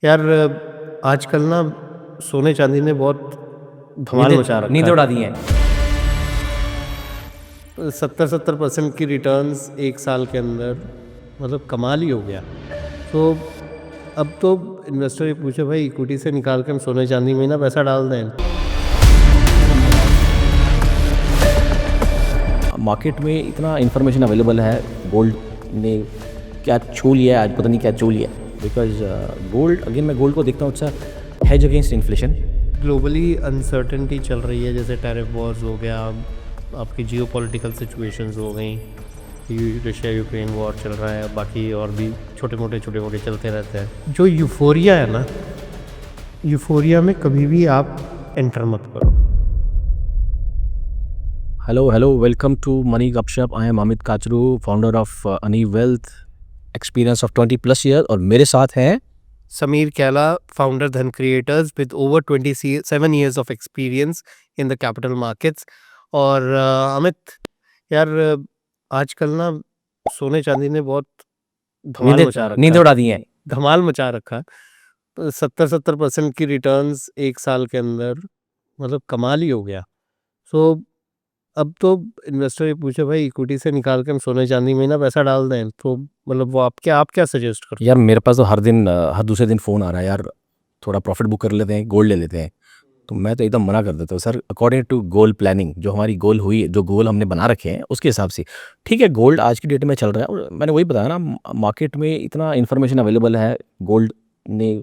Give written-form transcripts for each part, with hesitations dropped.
यार आजकल ना सोने चांदी ने बहुत धमाल मचा रखा नींद है। उड़ा दी है। 70% की रिटर्न्स एक साल के अंदर, मतलब कमाल ही हो गया। तो अब तो इन्वेस्टर ये पूछे भाई इक्विटी से निकाल के हम सोने चांदी में ना पैसा डाल दें। मार्केट में इतना इन्फॉर्मेशन अवेलेबल है। गोल्ड ने क्या छू लिया है आज, पता नहीं क्या छू लिया है। बिकॉज गोल्ड, अगेन मैं गोल्ड को देखता हूँ अच्छा hedge against inflation. Globally uncertainty चल रही है, जैसे टैरिफ वॉर्स हो गया, आपकी जियो पॉलिटिकल सिचुएशंस हो गई, रशिया यूक्रेन वॉर चल रहा है, बाकी और भी छोटे मोटे चलते रहते हैं। जो यूफोरिया है ना, यूफोरिया में कभी भी आप एंटर मत करो। हेलो वेलकम टू मनी गपशप। I am Amit Kachru, founder of अनी वेल्थ, एक्सपीरियंस ऑफ 20+ ईयर। और मेरे साथ हैं समीर कैला, फाउंडर धन creators with over 27 years of experience in the capital markets. और अमित यार, आजकल ना सोने चांदी ने बहुत धमाल मचा रखा नींद है। उड़ा दी है। धमाल मचा रखा है। 70% की रिटर्न्स एक साल के अंदर, मतलब कमाल ही हो गया। सो अब तो इन्वेस्टर ये पूछे भाई इक्विटी से निकाल के हम सोने चांदी में ना पैसा डाल दें, तो मतलब वो आप क्या सजेस्ट करते यार मेरे पास तो हर दिन हर दूसरे दिन फ़ोन आ रहा है यार, थोड़ा प्रॉफिट बुक कर लेते हैं, गोल्ड ले लेते हैं। तो मैं तो एकदम मना कर देता हूँ sir, according to goal planning, जो हमारी गोल हुई है, जो गोल हमने बना रखे हैं उसके हिसाब से ठीक है। गोल्ड आज की डेट में चल रहा है और मैंने वही बताया ना, मार्केट में इतना इन्फॉर्मेशन अवेलेबल है। गोल्ड ने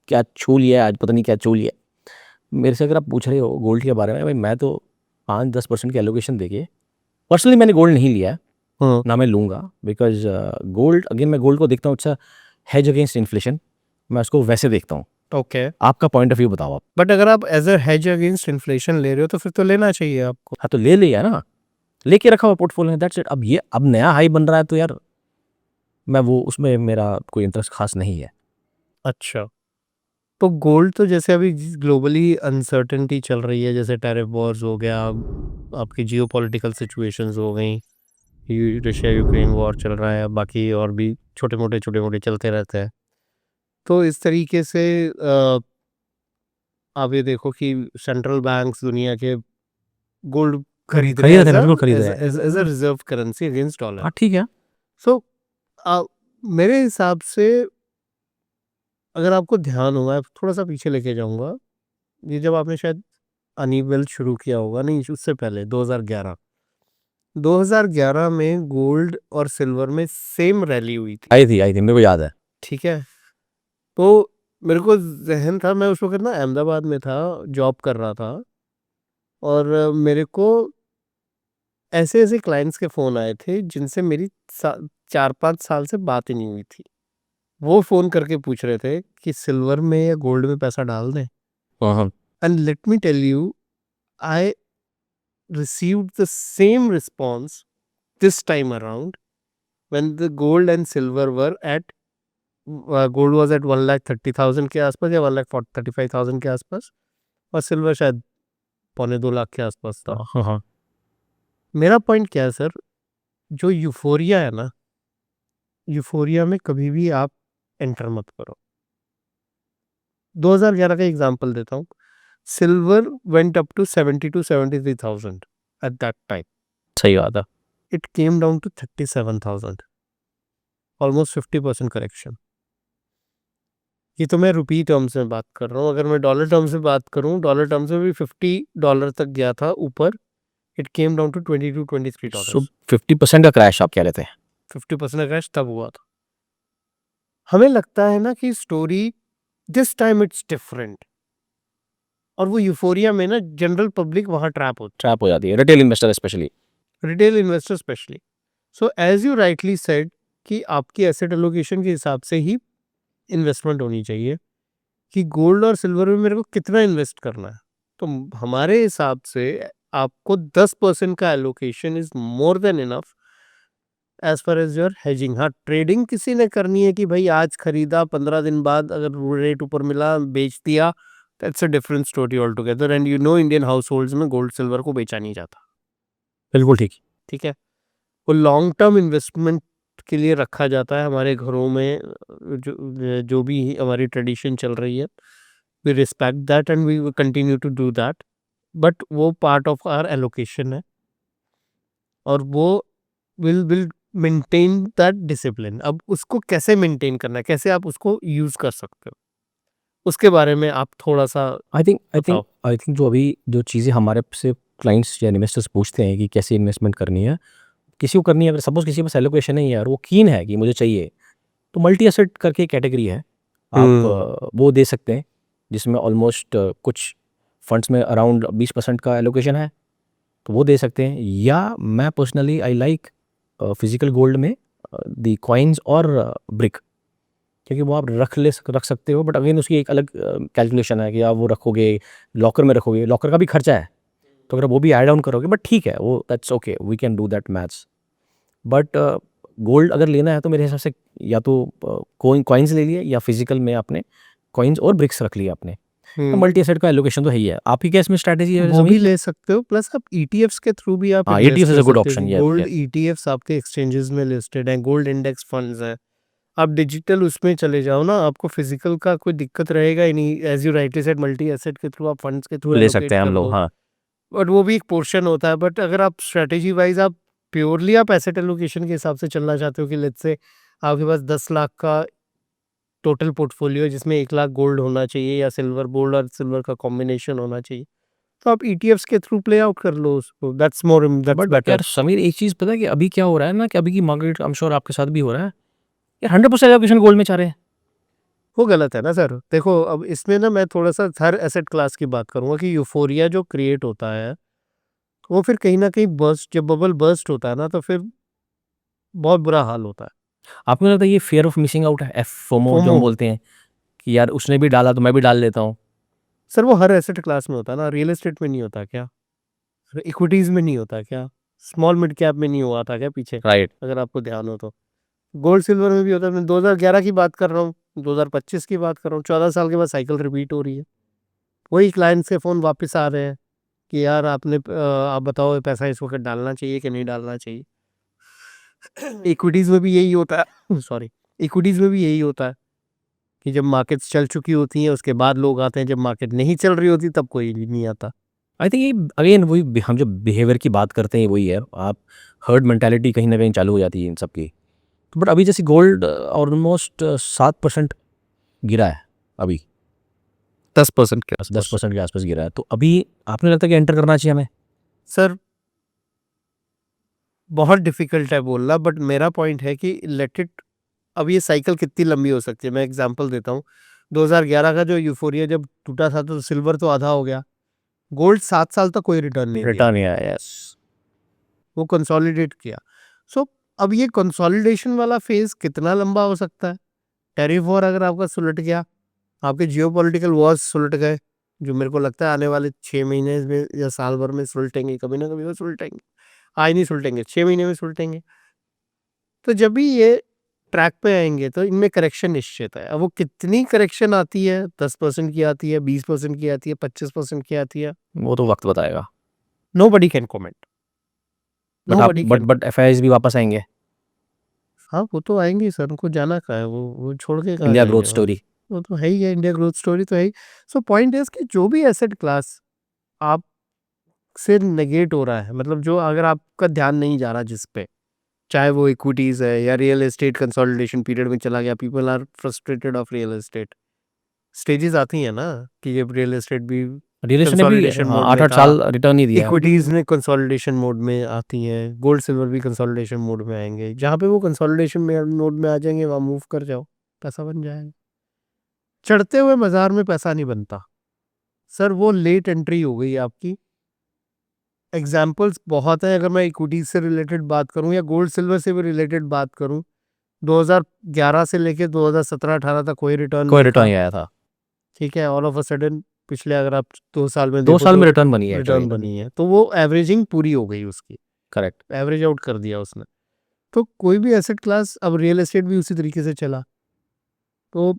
क्या छू लिया है आज, पता नहीं क्या छू लिया है। मेरे से अगर आप पूछ रहे हो गोल्ड के बारे में, भाई मैं तो 5-10% की एलोकेशन देके, पर्सनली मैंने गोल्ड नहीं लिया है, हैं? ना मैं लूँगा। बिकॉज गोल्ड, अगेन मैं गोल्ड को देखता हूँ अच्छा हेज अगेंस्ट इन्फ्लेशन, मैं उसको वैसे देखता हूँ। ओके, आपका पॉइंट ऑफ व्यू बताओ आप। बट अगर आप as a hedge against inflation ले रहे हो तो फिर तो लेना चाहिए आपको। हाँ तो ले लिया ना, लेके रखा हुआ पोर्टफोलियो है, दैट्स इट। अब नया हाई बन रहा है तो यार मैं वो, उसमें मेरा कोई इंटरेस्ट खास नहीं है। अच्छा, तो गोल्ड तो जैसे अभी ग्लोबली अनसर्टेनिटी चल रही है, जैसे टैरिफ वॉर्स हो गया, आपकी जियो पॉलिटिकल सिचुएशंस हो गई, रशिया यूक्रेन वॉर चल रहा है, बाकी और भी छोटे मोटे चलते रहते हैं। तो इस तरीके से आप ये देखो कि सेंट्रल बैंक्स दुनिया के गोल्ड खरीद रहे हैं खरीद रहे हैं, बिल्कुल खरीद रहे हैं। As a reserve currency against dollar. हाँ ठीक है। सो मेरे हिसाब से, अगर आपको ध्यान होगा, थोड़ा सा पीछे लेके जाऊंगा, ये जब आपने शायद अनी वेल्थ शुरू किया होगा, नहीं उससे पहले 2011 में गोल्ड और सिल्वर में सेम रैली हुई थी। आई थी, मेरे को याद है। ठीक है, तो मेरे को जहन था, मैं उस वक्त ना अहमदाबाद में था, जॉब कर रहा था, और मेरे को ऐसे ऐसे क्लाइंट्स के फ़ोन आए थे जिनसे मेरी 4-5 साल से बात ही नहीं हुई थी। वो फ़ोन करके पूछ रहे थे कि सिल्वर में या गोल्ड में पैसा डाल दें। हाँ and let me tell you, I received the same response this time around when the gold and silver were at gold was at 1,30,000 के आसपास या 1,35,000 के आसपास, और सिल्वर शायद 1.25 लाख के आसपास था। हाँ हाँ। मेरा पॉइंट क्या है सर, जो यूफोरिया है ना, यूफोरिया में कभी भी आप एंटर मत करो। 2011 का एग्जांपल देता हूँ, silver went up to 70 to 73,000 at that time. सही बात है। It came down to 37,000, almost 50% correction. ये तो मैं रुपी टर्म्स में बात कर रहा हूँ, अगर मैं डॉलर टर्म्स में बात करूँ, डॉलर टर्म्स में भी $50 तक गया था ऊपर। It came down to $22-23। So 50% का क्रैश आप कह रहे थे। 50% का क्रैश तब हुआ था। हमें लगता है ना कि story this time it's different, और वो यूफोरिया में ना जनरल पब्लिक वहां ट्रैप होती ट्रैप हो जाती है, रिटेल इन्वेस्टर स्पेशली। है, retail investor specially. So as you rightly said कि आपकी एसेट एलोकेशन के हिसाब से ही इन्वेस्टमेंट होनी चाहिए कि गोल्ड और सिल्वर में मेरे को कितना इन्वेस्ट करना है। तो हमारे हिसाब से आपको 10% का allocation is more than enough as far as your hedging. हाँ, ट्रेडिंग किसी ने करनी है कि भाई आज खरीदा, 15 दिन बाद अगर रेट ऊपर मिला बेच दिया, that's a different story all together. And you know Indian house holds में गोल्ड सिल्वर को बेचा नहीं जाता। बिल्कुल ठीक। ठीक है, वो लॉन्ग टर्म इन्वेस्टमेंट के लिए रखा जाता है हमारे घरों में, जो भी हमारी ट्रेडिशन चल रही है, we respect that and we continue to do that, but वो पार्ट ऑफ आवर एलोकेशन है और वो विल मेंटेन दैट डिसिप्लिन। अब उसको कैसे मेंटेन करना है, कैसे आप उसको यूज कर सकते हो, उसके बारे में आप थोड़ा सा आई थिंक बताओ। जो अभी जो चीज़ें हमारे से क्लाइंट्स या इन्वेस्टर्स पूछते हैं कि कैसे इन्वेस्टमेंट करनी है, किसी को करनी है, अगर सपोज किसी के पास एलोकेशन नहीं है और वो कीन है कि मुझे चाहिए, तो मल्टी एसेट करके एक कैटेगरी है, आप वो दे सकते हैं जिसमें ऑलमोस्ट कुछ फंड्स में अराउंड 20% का एलोकेशन है, तो वो दे सकते हैं। या मैं personally I like physical gold में दी कॉइन्स और ब्रिक, क्योंकि वो आप रख सकते हो, बट अगेन उसकी एक अलग कैलकुलेशन है कि आप वो रखोगे लॉकर में, रखोगे लॉकर का भी खर्चा है, तो अगर वो भी ऐड ऑन करोगे, बट ठीक है, वो that's okay, we can do that maths. But gold अगर लेना है तो मेरे हिसाब से या तो कॉइन्स ले लिए या फिजिकल में आपने कॉइन्स और ब्रिक्स रख लिए आपने, तो मल्टी एसेट का एलोकेशन तो है ही है। आपकी क्या इसमें स्ट्रैटेजी है वो भी ले सकते हो, प्लस आप ईटीएफ्स के थ्रू भी आप हाँ, इन्वेस्ट ETF इज कर अ गुड सकते ऑप्शन, हो। Yes gold yes. ईटीएफ्स आपके एक्सचेंजेस में लिस्टेड हैं, गोल्ड इंडेक्स फंड्स हैं, आप डिजिटल उसमें चले जाओ ना, आपको फिजिकल का कोई दिक्कत रहेगा ही नहीं। As you rightly said, multi asset के थ्रू आप फंड्स के थ्रू ले एलोकेट सकते हैं हम कर लोग, दो, हाँ। बट वो भी एक पोर्शन होता है। बट अगर आप स्ट्रेटेजी वाइज आप प्योरली आप एसेट एलोकेशन के हिसाब से चलना चाहते हो कि लेट्स से आपके पास 10 लाख का टोटल पोर्टफोलियो है जिसमें 1 लाख गोल्ड होना चाहिए या सिल्वर, गोल्ड और सिल्वर का कॉम्बिनेशन होना चाहिए, तो आप ईटीएफ्स के थ्रू प्ले आउट कर लो उसको, दैट्स बट बेटर। यार समीर, एक चीज़ पता है कि अभी क्या हो रहा है ना, कि अभी की मार्केट, आई एम श्योर आपके साथ भी हो रहा है यार, 100% एलोकेशन गोल्ड में चाह रहे हैं। वो गलत है ना सर। देखो अब इसमें ना मैं थोड़ा सा हर एसेट क्लास की बात करूंगा कि यूफोरिया जो क्रिएट होता है वो फिर कहीं ना कहीं बर्स्ट, जब बबल बर्स्ट होता है ना तो फिर बहुत बुरा हाल होता है। आपको नहीं लगता ये फियर ऑफ मिसिंग आउट है, एफओमो जो फोमो हम बोलते हैं, कि यार उसने भी डाला तो मैं भी डाल लेता हूँ। सर वो हर एसेट क्लास में होता है ना, रियल एस्टेट में नहीं होता क्या, इक्विटीज में नहीं होता क्या, स्मॉल मिड कैप में नहीं हुआ था क्या पीछे, राइट। अगर आपको ध्यान हो तो। गोल्ड सिल्वर में भी होता है। मैं 2011 की बात कर रहा हूँ, 2025 की बात कर रहा हूँ, 14 साल के बाद साइकिल रिपीट हो रही है। वही क्लाइंट्स के फ़ोन वापस आ रहे हैं कि यार आप बताओ पैसा इस वक्त डालना चाहिए कि नहीं डालना चाहिए। इक्विटीज़ में भी यही होता है सॉरी, इक्विटीज़ में भी यही होता है कि जब मार्केट्स चल चुकी होती हैं उसके बाद लोग आते हैं, जब मार्केट नहीं चल रही होती तब कोई नहीं आता। आई थिंक ये अगेन वही हम जो बिहेवियर की बात करते हैं वही है, आप हर्ड मेंटालिटी कहीं ना कहीं चालू हो जाती है इन सब की। तो बट अभी जैसे गोल्ड ऑलमोस्ट 7% गिरा है अभी, 10% के आसपास 10% के आसपास गिरा है, तो अभी आपने लगता है कि एंटर करना चाहिए हमें? सर बहुत डिफिकल्ट है बोलना, बट मेरा पॉइंट है कि लेट इट, अब ये साइकिल कितनी लंबी हो सकती है। मैं एग्जांपल देता हूँ, 2011 का जो यूफोरिया जब टूटा था तो सिल्वर तो आधा हो गया, गोल्ड 7 साल तक कोई रिटर्न नहीं दिया, रिटर्न नहीं आया, यस। वो कंसोलिडेट किया। सो अब ये कंसोलिडेशन वाला फेज कितना लंबा हो सकता है। टैरिफ वॉर अगर आपका सुलट गया, आपके जियोपॉलिटिकल वॉर्स सुलट गए, जो मेरे को लगता है आने वाले 6 महीने में या साल भर में सुलटेंगे, कभी ना कभी वो सुलटेंगे, आज नहीं सुलटेंगे 6 महीने में सुलटेंगे। तो जब भी ये ट्रैक पे आएंगे तो इनमें करेक्शन निश्चित है। अब वो कितनी करेक्शन आती है, 10% की आती है, 20% की आती है, 25% की आती है, वो तो वक्त बताएगा। नोबडी कैन कमेंट, बट आप नोबडी कैन। बट एफआईआईज भी वापस आएंगे। हाँ वो तो आएंगे ही सर, उनको जाना कहाँ है, वो छोड़ के कहाँ इंडिया ग्रोथ जाएंगे स्टोरी। वो तो है ही है, इंडिया ग्रोथ स्टोरी तो है ही। सो पॉइंट इज कि जो भी एसेट क्लास आप से नेगेट हो रहा है, मतलब जो अगर आपका ध्यान नहीं जा रहा जिस पे, चाहे वो इक्विटीज है या रियल एस्टेट कंसोलिडेशन पीरियड में चला गया, people are frustrated of real estate, stages आती हैं ना कि ये रियल एस्टेट भी रिलेशन ने भी कंसोलिडेशन मोड में 8-8 था, साल रिटर्न नहीं दिया। इक्विटीज ने कंसोलिडेशन मोड में आती हैं, गोल्ड सिल्वर भी कंसोलिडेशन मोड में आएंगे। जहाँ पे वो कंसोलिडेशन मोड में आ जाएंगे वहाँ मूव कर जाओ, पैसा बन जाएगा। चढ़ते हुए बाजार में पैसा नहीं बनता सर, वो लेट एंट्री हो गई आपकी। एग्जाम्पल्स बहुत हैं, अगर मैं इक्विटीज से रिलेटेड बात करूं या गोल्ड सिल्वर से भी रिलेटेड बात करूं, 2011 से लेके 2017-18 तक कोई रिटर्न कोई नहीं रिटर्न था, नहीं आया था। ठीक है। ऑल ऑफ अ सडन पिछले अगर आप 2 साल में 2 देखो साल तो में रिटर्न बनी है रिटर्न एक्चुअली। बनी है, तो वो एवरेजिंग पूरी हो गई उसकी, करेक्ट। एवरेज आउट कर दिया उसने। तो कोई भी एसेट क्लास, अब रियल एस्टेट भी उसी तरीके से चला, तो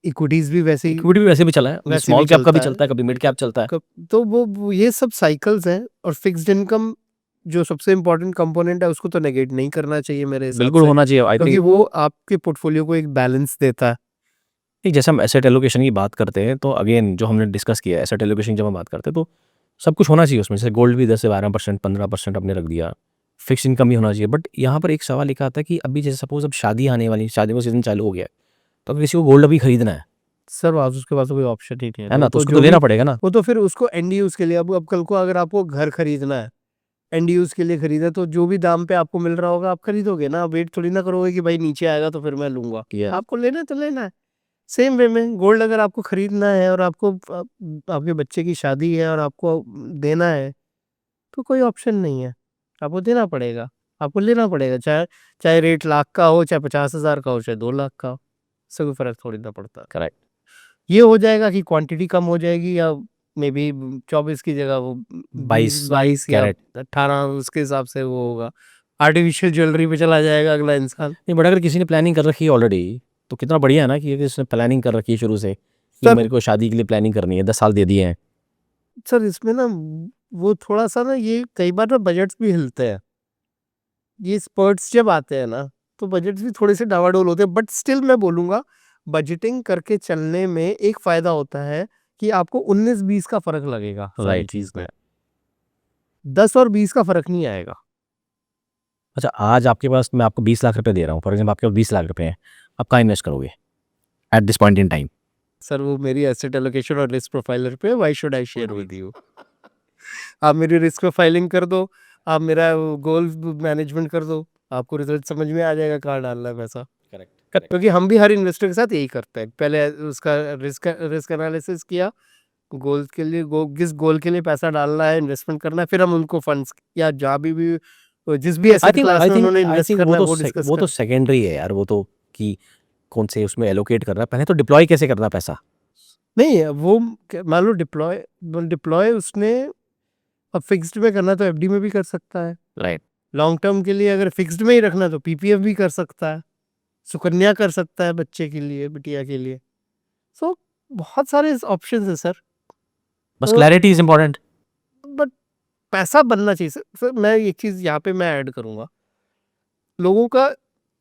इक्विटीज भी वैसे ही इक्विटी भी वैसे भी चला है, वैसे स्मॉल भी कैप का भी चलता है। चलता है, कभी मिड कैप चलता है। तो वो ये सब साइकिल्स हैं। और फिक्स्ड इनकम जो सबसे इम्पोर्टेंट कंपोनेंट है उसको तो नेगेट नहीं करना चाहिए मेरे हिसाब बिल्कुल से, होना चाहिए। आई क्योंकि थिंक वो आपके पोर्टफोलियो को एक बैलेंस देता है। नहीं, जैसे हम एसेट एलोकेशन की बात करते हैं तो अगेन जो हमने डिस्कस किया है एसेट एलोकेशन जब हम बात करते हैं तो सब कुछ होना चाहिए उसमें, जैसे गोल्ड भी 10 से 12% 15% आपने रख दिया, फिक्स इनकम भी होना चाहिए। बट यहाँ पर एक सवाल लिखा आता है कि अभी जैसे सपोज अब शादी आने वाली, शादी का सीजन चालू हो गया है, तो अगर किसी को गोल्ड अभी खरीदना सर आज उसके पास तो कोई ऑप्शन ही नहीं है है, ना, वो तो उसको जो तो भी लेना पड़ेगा ना। वो तो फिर उसको एंड यूज के लिए, अब कल को अगर आपको घर खरीदना है, एंड यूज के लिए खरीदा, तो जो भी दाम पे आपको मिल रहा होगा आप खरीदोगे ना, वेट थोड़ी ना करोगे कि भाई नीचे आएगा तो फिर मैं लूंगा। Yeah. आपको लेना है तो लेना है। सेम वे में गोल्ड अगर आपको खरीदना है और आपको आपके बच्चे की शादी है और आपको देना है, तो कोई ऑप्शन नहीं है, आपको देना पड़ेगा, आपको लेना पड़ेगा, चाहे चाहे रेट लाख का हो, चाहे 50,000 का हो, चाहे 2 लाख का हो, इससे कोई फर्क थोड़ी ना पड़ता। करेक्ट। ये हो जाएगा कि क्वांटिटी कम हो जाएगी, या मे बी 24 की जगह वो 22 या कैरेट 18, उसके हिसाब से वो होगा, आर्टिफिशियल ज्वेलरी पे चला जाएगा अगला इंसान। नहीं, बट अगर किसी ने प्लानिंग कर रखी है ऑलरेडी तो कितना बढ़िया है ना कि इसने प्लानिंग कर रखी है शुरू से कि सर मेरे को शादी के लिए प्लानिंग करनी है, 10 साल दे दिए हैं। सर इसमें ना वो थोड़ा सा ना, ये कई बार ना बजट्स भी हिलते हैं, ये स्पर्ट्स जब आते हैं ना तो बजट्स भी थोड़े से डावाडोल होते हैं, बट स्टिल मैं बोलूंगा बजटिंग करके चलने में एक फायदा होता है कि आपको 19-20 का फर्क लगेगा सारी राइट। चीज में, 10 और 20 का फर्क नहीं आएगा। अच्छा, आज आपके पास मैं आपको 20 लाख रुपए दे रहा हूँ, फॉर एग्जाम्पल आपके पास 20 लाख रुपए हैं, आप कहाँ इन्वेस्ट करोगे at this point in time? Sir वो मेरी एसेट एलोकेशन और रिस्क प्रोफाइलर पे, why should I share with you? आप मेरी रिस्क प्रोफाइलिंग कर दो, आप मेरा गोल मैनेजमेंट कर दो, आपको रिजल्ट समझ में आ जाएगा कहाँ डालना है पैसा। करेक्ट। क्योंकि हम भी हर इन्वेस्टर के साथ यही करते हैं, पहले उसका रिस्क एनालिसिस किया, गोल के लिए किस गोल के लिए पैसा डालना है, इन्वेस्टमेंट करना है, फिर हम उनको फंड्स या जहाँ भी जिस भी आई एसेट थिंक क्लास आई में थिंक उन्होंने आई इन्वेस्ट थिंक करना है वो वो तो सेकेंडरी है यार, वो तो कि कौन से उसमें एलोकेट कर रहा है, पहले तो डिप्लॉय कैसे करना है पैसा। नहीं, वो मान लो डिप्लॉय डिप्लॉय उसने अब फिक्स्ड में करना तो एफडी में भी कर सकता है, राइट। लॉन्ग टर्म के लिए अगर फिक्स्ड में ही रखना तो पीपीएफ भी कर सकता है, सुकन्या कर सकता है बच्चे के लिए, बिटिया के लिए। सो बहुत सारे ऑप्शंस हैं सर, बस तो क्लैरिटी इज इम्पोर्टेंट। बट पैसा बनना चाहिए सर। सर मैं एक चीज यहाँ पे मैं ऐड करूंगा, लोगों का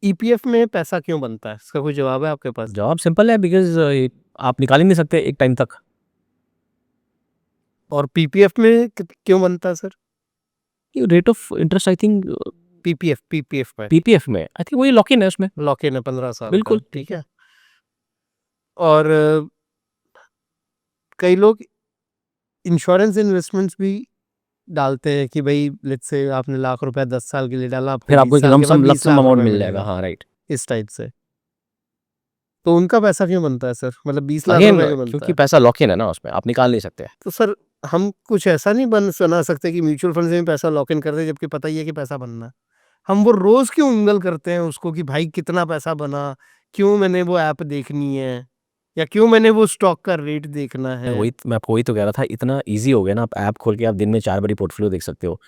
ईपीएफ में पैसा क्यों बनता है, इसका कोई जवाब है आपके पास? जवाब सिंपल है, बिकॉज आप निकाल ही नहीं सकते एक टाइम तक। और पीपीएफ में क्यों बनता है sir? Rate of interest I think PPF में पीपीएफ में आई थिंक वही लॉक इन है उसमें। लॉक इन है 15 साल का, बिल्कुल। ठीक है। और कई लोग इंश्योरेंस इन्वेस्टमेंट्स भी डालते हैं कि भाई लेट्स से आपने लाख रुपया 10 साल के लिए डाला, आपको फिर आपको 20 एक साल के बाद 20 लाख अमाउंट रुपए मिल जाएगा। मिलेगा, हाँ राइट। इस टाइप से। तो उनका पैसा क्यों बनता है सर, मतलब 20 लाख अगेन रुपए क्यों बनता क्योंकि है? पैसा लॉक इन है ना, उसमें आप निकाल नहीं सकते। तो सर हम कुछ ऐसा नहीं बना सकते कि म्यूचुअल फंड से भी पैसा लॉक इन कर दे, जबकि पता ही है कि पैसा बनना है। हम वो रोज क्यों उंगल करते हैं उसको कि भाई कितना पैसा बना, क्यों मैंने वो ऐप देखनी है, या क्यों मैंने वो स्टॉक का रेट देखना है? मैं आपको वही तो कह रहा था, इतना इजी हो गया ना, आप ऐप खोल के आप दिन में 4 बारी पोर्टफोलियो देख सकते हो।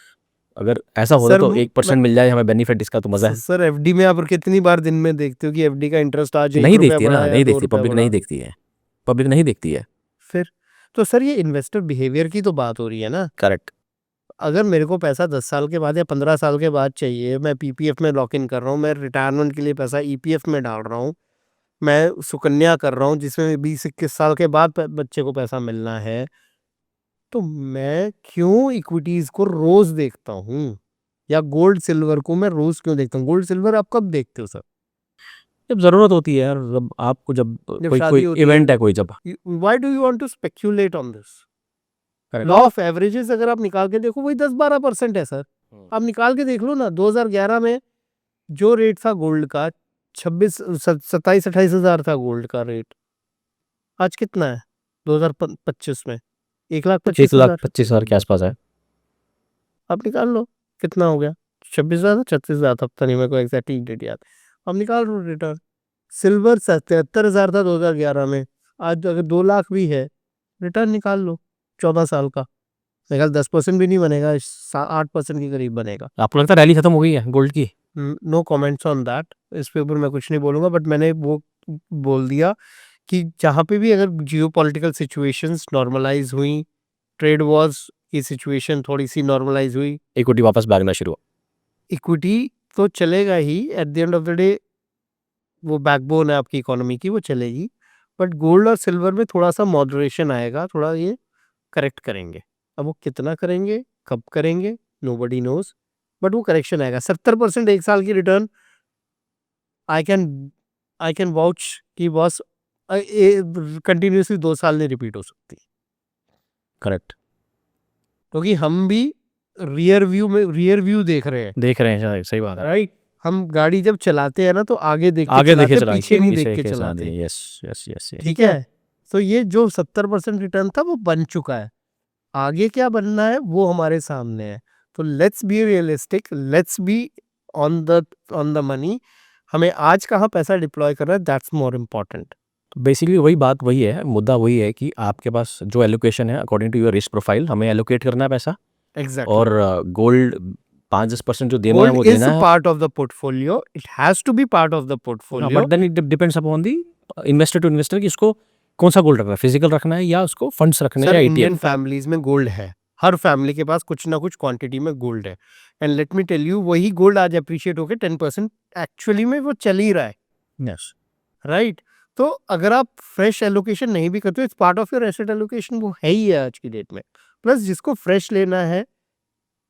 अगर ऐसा होता सर तो 1% मिल जाए हमें बेनिफिट, इसका तो मजा है। सर एफडी में आप कितनी बार दिन में देखते हो कि एफडी का इंटरेस्ट आज 1 नहीं रुपया देखती है बढ़ा ना, या नहीं 2 देखती, रुपया पब्लिक बढ़ा? नहीं देखती है, पब्लिक नहीं देखती है। फिर तो सर ये इन्वेस्टर बिहेवियर की तो बात हो रही है ना। करेक्ट। अगर मेरे को पैसा 10 साल के बाद या 15 साल के बाद चाहिए, मैं पीपीएफ में लॉक इन कर रहा हूँ, मैं रिटायरमेंट के लिए पैसा ईपीएफ में डाल रहा हूँ, मैं सुकन्या कर रहा हूँ जिसमें 20-21 साल के बाद बच्चे को पैसा मिलना है, तो मैं क्यों इक्विटीज को रोज देखता हूँ, या गोल्ड सिल्वर को मैं रोज क्यों देखता हूँ? गोल्ड सिल्वर आप कब देखते हो सर? जब जरूरत होती है यार, जब आपको जब जब कोई शादी कोई होती इवेंट है। है कोई, जब why do you want to speculate on this? Correct. Law of averages अगर आप निकाल के देखो वही 10-12% है सर। आप निकाल के देख लो ना, 2011 में जो रेट था गोल्ड का 27-28 हजार था गोल्ड का रेट, आज कितना है 2025 में? 1,25,000। 1,25,000 के आसपास है। आप निकाल लो कितना हो गया, 26,000 36,000 था, पता नहीं मेरे को एग्जैक्टली डेट याद। अब निकाल लो रिटर्न। सिल्वर 73,000 था 2011 में, आज अगर 2 लाख भी है, रिटर्न निकाल लो 14 साल का, मेरे ख्याल 10% भी नहीं बनेगा, 8% के करीब बनेगा। आपको लगता है रैली खत्म हो गई है गोल्ड की? नो कमेंट्स ऑन दैट, इस पे ऊपर मैं कुछ नहीं बोलूंगा, बट मैंने वो बोल दिया कि जहाँ पे भी अगर जियो पॉलिटिकल सिचुएशंस नॉर्मलाइज हुई, ट्रेड वॉर्स ये सिचुएशन थोड़ी सी नॉर्मलाइज हुई, इक्विटी वापस भागना शुरू हुआ। इक्विटी तो चलेगा ही, at the end of the day वो बैकबोन है आपकी इकोनॉमी की, वो चलेगी, बट गोल्ड और सिल्वर में थोड़ा सा मॉडरेशन आएगा, थोड़ा ये करेक्ट करेंगे। अब वो कितना करेंगे, कब करेंगे, नोबडी नोज, बट वो करेक्शन आएगा। 70% एक साल की रिटर्न आई कैन वाउच कि बॉस कंटिन्यूसली 2 साल नहीं रिपीट हो सकती, करेक्ट, क्योंकि हम भी रियर व्यू देख रहे हैं, देख रहे हैं, सही बात है। राइट। हम गाड़ी जब चलाते हैं ना तो आगे देख के आगे देखे चलाते, चलाएंगे, पीछे नहीं देख के चलाते चलाते, हैं। Yes yes yes. ठीक है। तो ये जो 70% रिटर्न था वो बन चुका है, आगे क्या बनना है वो हमारे सामने है। तो let's be realistic, let's be on the money. हमें आज कहाँ पैसा डिप्लॉय करना है, दैट्स मोर इम्पोर्टेंट। तो बेसिकली वही बात वही है, मुद्दा वही है कि आपके पास जो एलोकेशन है according to your risk profile, हमें एलोकेट करना है पैसा, एग्जैक्टली। और गोल्ड 5-10% जो देना है वो गोल्ड इज देना है, part of the portfolio, it has to be part of the portfolio, but then it depends upon the investor to investor कि इसको कौन सा गोल्ड रखना है, फिजिकल रखना है या उसको फंड्स रखने हैं सर या इंडियन ETF। फैमिलीज में गोल्ड है, हर फैमिली के पास कुछ ना कुछ क्वांटिटी में गोल्ड है, and let me tell you, वही गोल्ड आज अप्रिशिएट होकर 10% एक्चुअली में वो चल ही रहा है, यस, राइट। तो अगर आप फ्रेश एलोकेशन नहीं भी करते हो, it's part of your asset allocation, वो है ही है आज की डेट में। प्लस जिसको फ्रेश लेना है,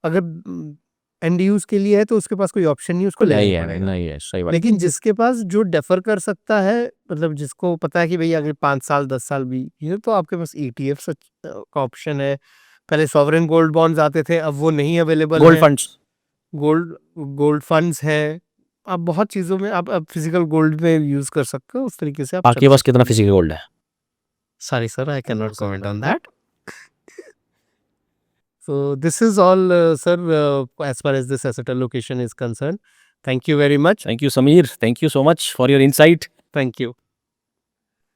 अगर एंड यूज के लिए है तो उसके पास कोई ऑप्शन नहीं, उसको नहीं लेना है, पड़ेगा। नहीं है, सही बात। लेकिन जिसके पास जो डेफर कर सकता है, मतलब जिसको पता है कि भाई अगर 5 साल 10 साल भी ये, तो आपके पास ETF का ऑप्शन है। पहले सॉवरेन गोल्ड बॉन्ड्स आते थे, अब वो नहीं अवेलेबल गोल्ड है। फंड्स, गोल्ड फंड्स है, आप बहुत चीज़ों में आप फिजिकल गोल्ड में यूज कर सकते हो, उस तरीके से आप आपके पास कितना फिजिकल गोल्ड है? Sorry sir, I can not comment on that. So this is all, sir, as far as this asset allocation is concerned. Thank you very much. Thank you Sameer, thank you so much for your insight. Thank you.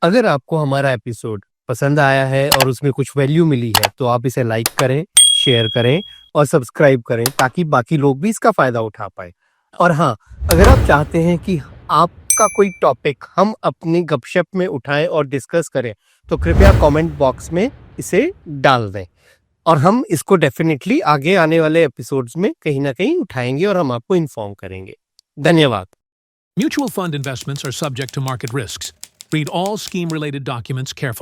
अगर आपको हमारा episode पसंद आया है और उसमें कुछ value मिली है तो आप इसे लाइक करें, शेयर करें और सब्सक्राइब करें, ताकि बाकी लोग भी इसका फायदा उठा पाए। और हाँ, अगर आप चाहते हैं कि आपका कोई टॉपिक हम अपनी गपशप में उठाएं और डिस्कस करें, तो कृपया कमेंट बॉक्स में इसे डाल दें, और हम इसको डेफिनेटली आगे आने वाले एपिसोड्स में कहीं ना कहीं उठाएंगे और हम आपको इन्फॉर्म करेंगे। धन्यवाद। Mutual fund investments are subject to market risks. Read all scheme-related documents carefully.